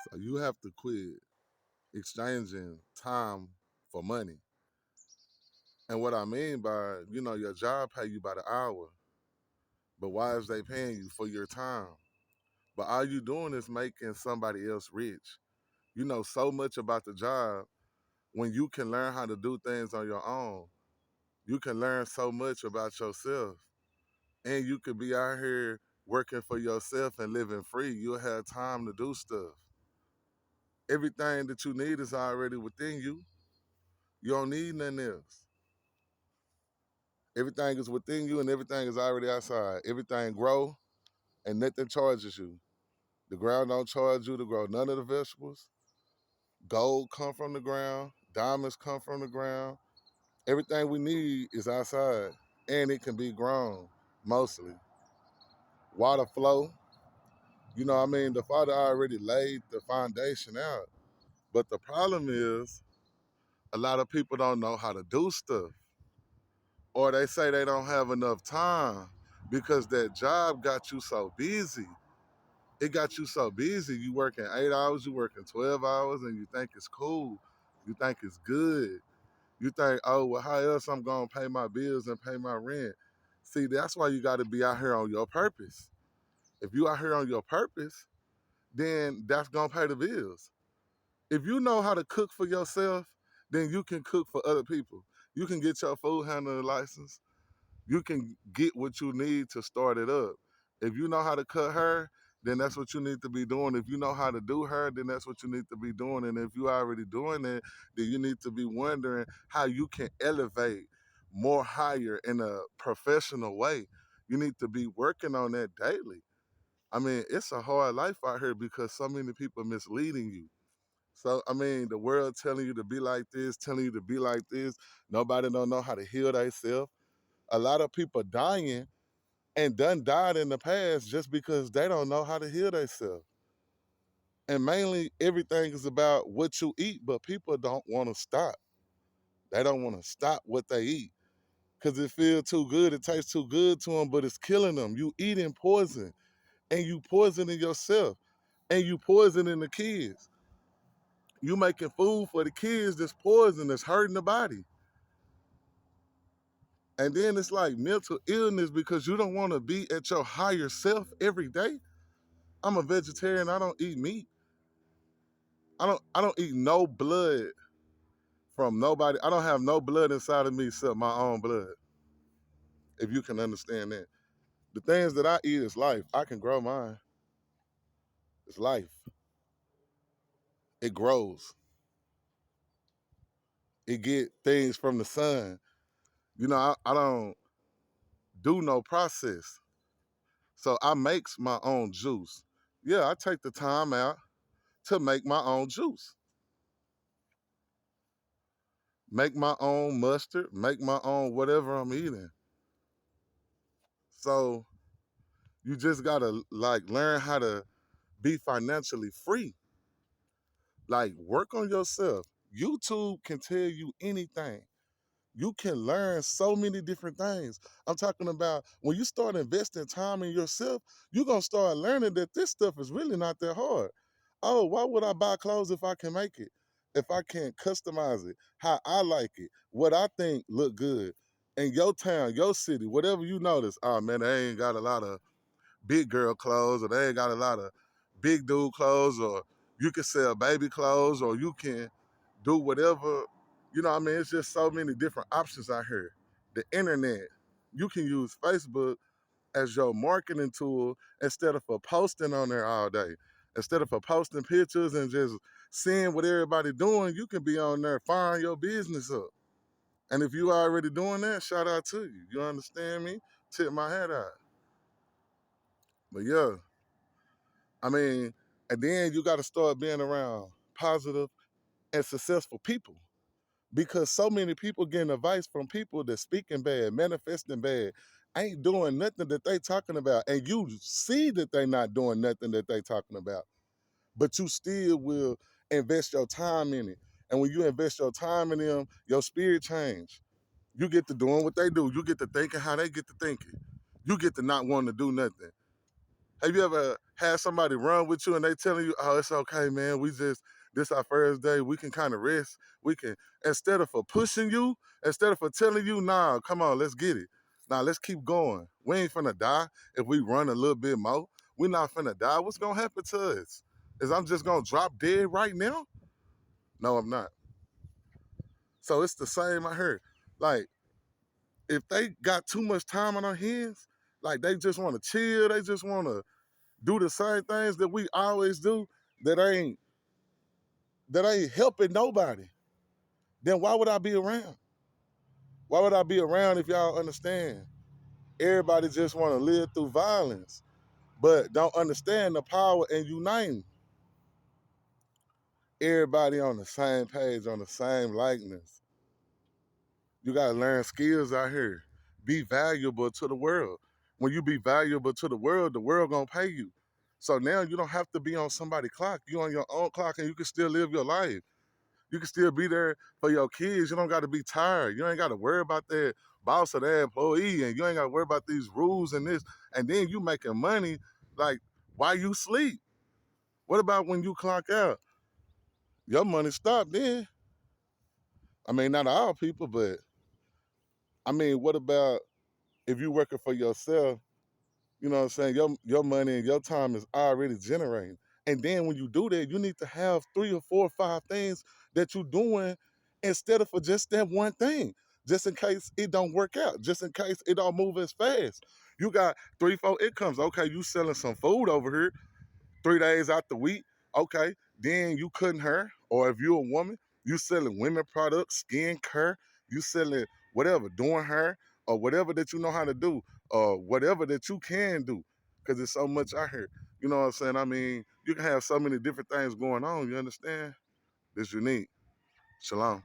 So you have to quit exchanging time for money. And what I mean by, your job pay you by the hour, but why is they paying you for your time? But all you doing is making somebody else rich. You know so much about the job when you can learn how to do things on your own. You can learn so much about yourself. And you could be out here working for yourself and living free. You'll have time to do stuff. Everything that you need is already within you. You don't need nothing else. Everything is within you and everything is already outside. Everything grow and nothing charges you. The ground don't charge you to grow none of the vegetables. Gold come from the ground. Diamonds come from the ground. Everything we need is outside and it can be grown mostly. Water flow. The Father already laid the foundation out. But the problem is a lot of people don't know how to do stuff. Or they say they don't have enough time because that job got you so busy. It got you so busy. You working 8 hours, you working 12 hours, and you think it's cool. You think it's good. You think, oh, well, how else I'm going to pay my bills and pay my rent? See, that's why you got to be out here on your purpose. If you out here on your purpose, then that's going to pay the bills. If you know how to cook for yourself, then you can cook for other people. You can get your food handler license. You can get what you need to start it up. If you know how to cut hair, then that's what you need to be doing. If you know how to do hair, then that's what you need to be doing. And if you already doing it, then you need to be wondering how you can elevate more higher in a professional way. You need to be working on that daily. I mean, it's a hard life out here because so many people misleading you. So the world telling you to be like this, telling you to be like this. Nobody don't know how to heal themselves. A lot of people dying and done died in the past just because they don't know how to heal themselves. And mainly everything is about what you eat, but people don't want to stop. They don't want to stop what they eat because it feels too good. It tastes too good to them, but it's killing them. You eating poison and you poisoning yourself and you poisoning the kids. You making food for the kids that's poison, that's hurting the body. And then it's like mental illness because you don't want to be at your higher self every day. I'm a vegetarian. I don't eat meat. I don't eat no blood from nobody. I don't have no blood inside of me except my own blood. If you can understand that. The things that I eat is life. I can grow mine. It's life. It grows. It get things from the sun. I don't do no process. So I makes my own juice. Yeah, I take the time out to make my own juice. Make my own mustard, make my own whatever I'm eating. So you just gotta like learn how to be financially free. Like work on yourself. YouTube can tell you anything. You can learn so many different things. I'm talking about when you start investing time in yourself, you're gonna start learning that this stuff is really not that hard. Oh, why would I buy clothes if I can make it? If I can customize it, how I like it, what I think look good. In your town, your city, whatever you notice, oh man, they ain't got a lot of big girl clothes, or they ain't got a lot of big dude clothes, or you can sell baby clothes, or you can do whatever. It's just so many different options out here. The internet, you can use Facebook as your marketing tool instead of for posting on there all day. Instead of for posting pictures and just seeing what everybody doing, you can be on there firing your business up. And if you already doing that, shout out to you. You understand me? Tip my hat out. But yeah, and then you got to start being around positive and successful people because so many people getting advice from people that speaking bad, manifesting bad, ain't doing nothing that they talking about, and you see that they not doing nothing that they talking about, but you still will invest your time in it. And when you invest your time in them, your spirit change. You get to doing what they do. You get to thinking how they get to thinking. You get to not wanting to do nothing. Have you ever had somebody run with you and they telling you, "Oh, it's okay, man. This our first day. We can kind of rest. We can instead of for pushing you, instead of for telling you, nah, come on, let's get it. Nah, let's keep going. We ain't finna die if we run a little bit more. We not finna die. What's gonna happen to us? Is I'm just gonna drop dead right now? No, I'm not. So it's the same I heard. Like, if they got too much time on their hands, like they just wanna chill, they just wanna do the same things that we always do that ain't helping nobody, then why would I be around? Why would I be around if y'all understand? Everybody just want to live through violence, but don't understand the power in uniting. Everybody on the same page, on the same likeness. You gotta learn skills out here. Be valuable to the world. When you be valuable to the world gonna pay you. So now you don't have to be on somebody's clock. You on your own clock and you can still live your life. You can still be there for your kids. You don't got to be tired. You ain't got to worry about that boss or that employee, and you ain't got to worry about these rules and this. And then you making money like while you sleep. What about when you clock out? Your money stopped then. I mean, not all people, but I mean, what about if you working for yourself? You know what I'm saying? Your money and your time is already generating. And then when you do that, you need to have 3 or 4 or 5 things that you're doing instead of for just that one thing. Just in case it don't work out, just in case it don't move as fast. You got 3, 4 incomes. Okay, you selling some food over here 3 days out the week. Okay, then you cutting hair, or if you're a woman, you selling women products, skin care, you selling whatever, doing hair, or whatever that you know how to do, or whatever that you can do, because there's so much out here. You know what I'm saying? I mean, you can have so many different things going on. You understand? It's unique. Shalom.